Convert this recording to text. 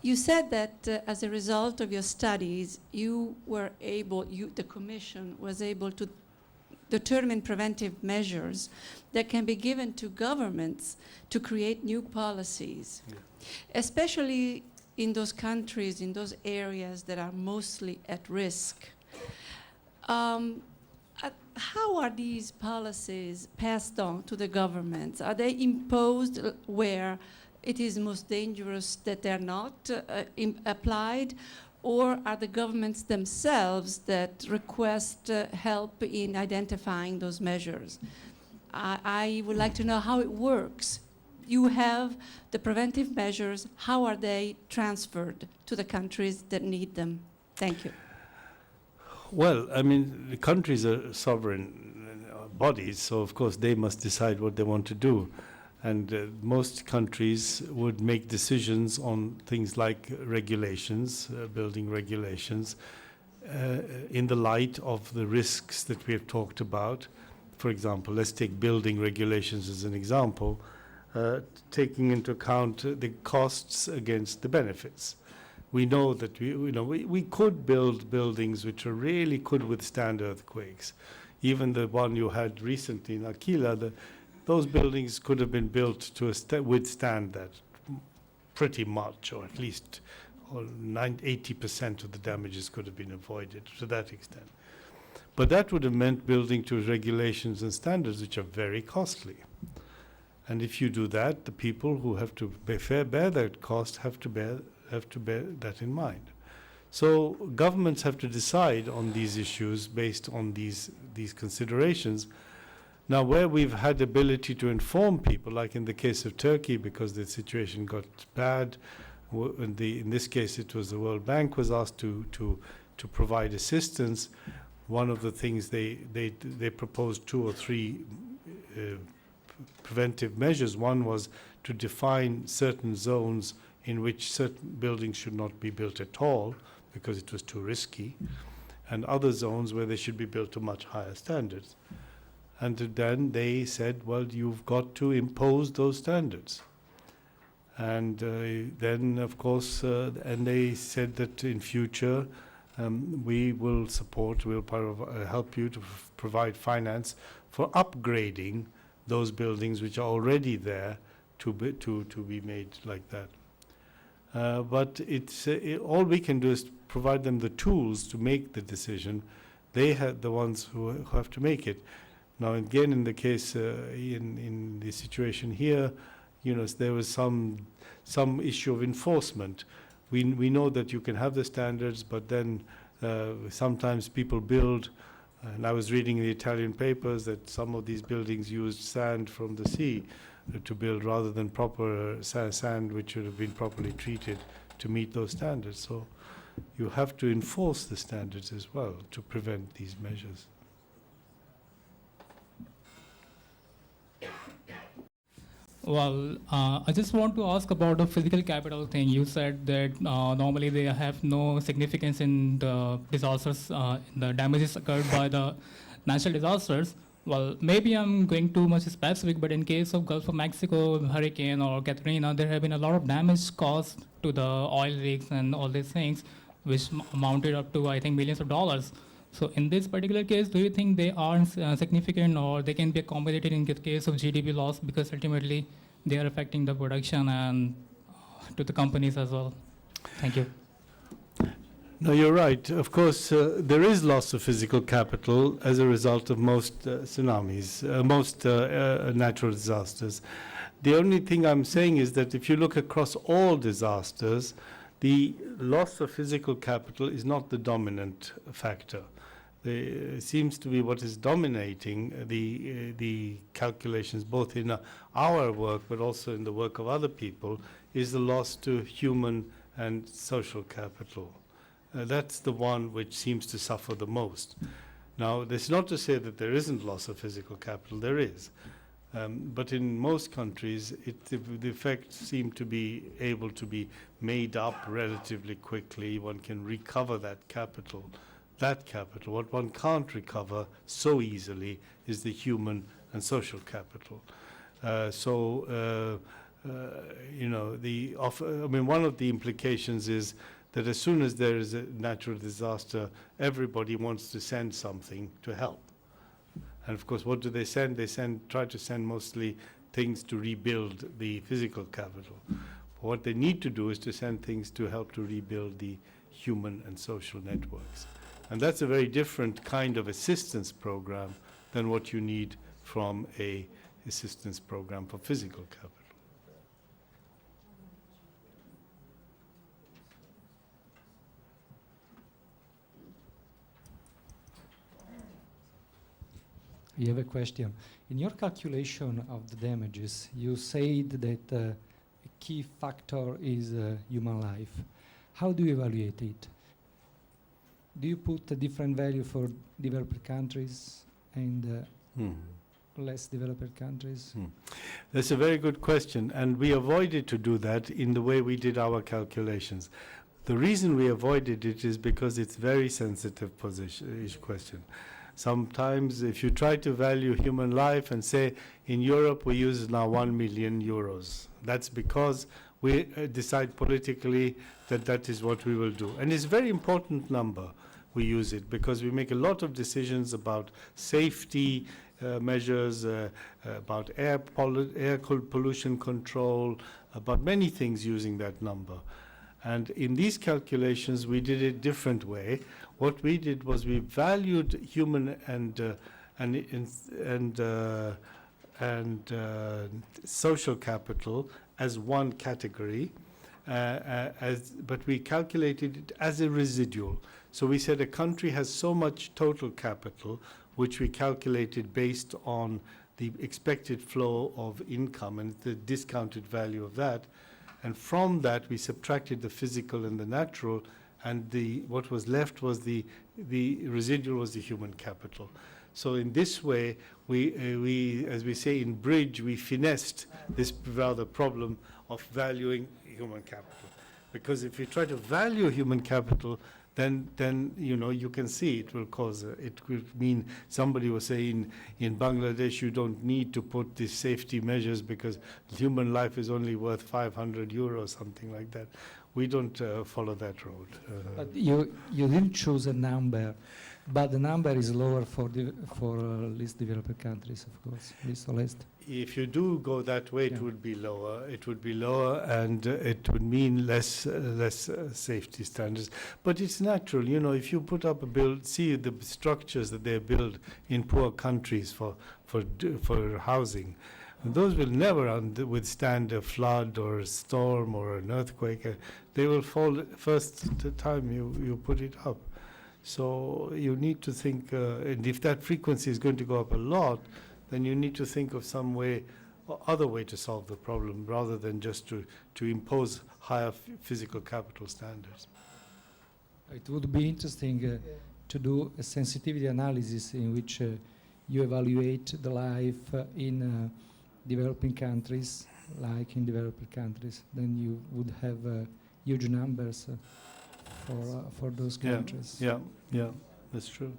You said that as a result of your studies, the Commission was able to determine preventive measures that can be given to governments to create new policies, especially in those countries, in those areas that are mostly at risk. How are these policies passed on to the governments? Are they imposed where it is most dangerous that they're not applied? Or are the governments themselves that request help in identifying those measures? I would like to know how it works. You have the preventive measures. How are they transferred to the countries that need them? Thank you. Well, I mean, the countries are sovereign bodies, so of course they must decide what they want to do. And most countries would make decisions on things like regulations, building regulations, in the light of the risks that we have talked about. For example, let's take building regulations as an example, taking into account the costs against the benefits. We know that we could build buildings which really could withstand earthquakes. Even the one you had recently in Aquila, those buildings could have been built to withstand that pretty much, or at least 80% of the damages could have been avoided to that extent. But that would have meant building to regulations and standards which are very costly. And if you do that, the people who have to bear that cost have to bear that in mind. So governments have to decide on these issues based on these considerations. Now, where we've had ability to inform people, like in the case of Turkey, because the situation got bad, in this case it was the World Bank was asked to provide assistance. One of the things they proposed 2 or 3 preventive measures. One was to define certain zones in which certain buildings should not be built at all because it was too risky, and other zones where they should be built to much higher standards. And then they said, well, you've got to impose those standards. And then, of course, and they said that in future we will help you to provide finance for upgrading those buildings which are already there to be made like that. But all we can do is provide them the tools to make the decision. They have the ones who have to make it. Now, again, in the case in the situation here, there was some issue of enforcement. We know that you can have the standards, but then sometimes people build. And I was reading in the Italian papers that some of these buildings used sand from the sea to build rather than proper sand which should have been properly treated to meet those standards. So you have to enforce the standards as well to prevent these measures. Well, I just want to ask about the physical capital thing. You said that normally they have no significance in the disasters, the damages occurred by the natural disasters. Well, maybe I'm going too much specific, but in case of Gulf of Mexico hurricane or Katrina, there have been a lot of damage caused to the oil rigs and all these things, which amounted up to, I think, millions of dollars. So in this particular case, do you think they are significant, or they can be accommodated in the case of GDP loss, because ultimately they are affecting the production and to the companies as well? Thank you. No, you're right. Of course, there is loss of physical capital as a result of most tsunamis, most natural disasters. The only thing I'm saying is that if you look across all disasters, the loss of physical capital is not the dominant factor. It seems to be what is dominating the calculations, both in our work but also in the work of other people, is the loss to human and social capital. That's the one which seems to suffer the most. Now, that's not to say that there isn't loss of physical capital. There is. But in most countries, the effects seem to be able to be made up relatively quickly. One can recover that capital. What one can't recover so easily is the human and social capital. one of the implications is that as soon as there is a natural disaster, everybody wants to send something to help. And of course, what do they send? They try to send mostly things to rebuild the physical capital. What they need to do is to send things to help to rebuild the human and social networks. And that's a very different kind of assistance program than what you need from a assistance program for physical capital. You have a question. In your calculation of the damages, you said that a key factor is human life. How do you evaluate it? Do you put a different value for developed countries and less developed countries? That's a very good question, and we avoided to do that in the way we did our calculations. The reason we avoided it is because it's very sensitive question. Sometimes if you try to value human life and say in Europe we use now 1 million euros, that's because we decide politically that that is what we will do. And it's a very important number. We use it because we make a lot of decisions about safety measures, about air pollution control, about many things using that number. And in these calculations, we did it a different way. What we did was we valued human and social capital as one category, but we calculated it as a residual. So we said a country has so much total capital, which we calculated based on the expected flow of income and the discounted value of that. And from that, we subtracted the physical and the natural, and what was left was the residual was the human capital. So in this way, we as we say in bridge, we finessed this rather problem of valuing human capital. Because if you try to value human capital, then you can see it will cause it will mean somebody will say in Bangladesh you don't need to put these safety measures because human life is only worth 500 euros, something like that. We don't follow that road. But you didn't choose a number, but the number is lower for least developed countries, of course, least or least. If you do go that way, it would be lower. It would be lower, and it would mean less safety standards. But it's natural, if you put up see the structures that they build in poor countries for housing. Those will never withstand a flood or a storm or an earthquake. They will fall first time you put it up. So you need to think, and if that frequency is going to go up a lot, then you need to think of some way, or other way to solve the problem, rather than just to impose higher physical capital standards. It would be interesting to do a sensitivity analysis in which you evaluate the life in developing countries, like in developed countries. Then you would have huge numbers for those countries. Yeah, that's true.